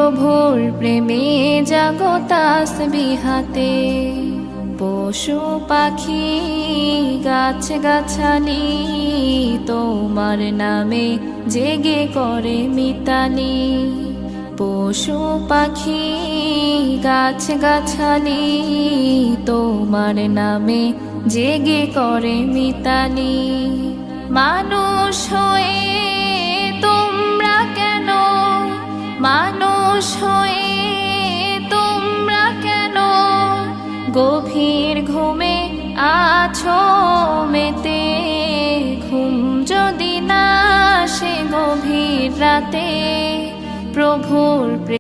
প্রভুর প্রেমে জাগো তাসবিহাতে। পশু পাখি গাছ গাছালি তোমার নামে জেগে করে মিতালি। পশু পাখি গাছ গাছালি তোমার নামে জেগে করে মিতালি। মানুষ হয়ে তোমরা কেন, মানুষ হয়ে তোমরা কেন গভীর ঘুমে আছো মেতে। ঘুম যদি না আসে গভীর রাতে, প্রভুর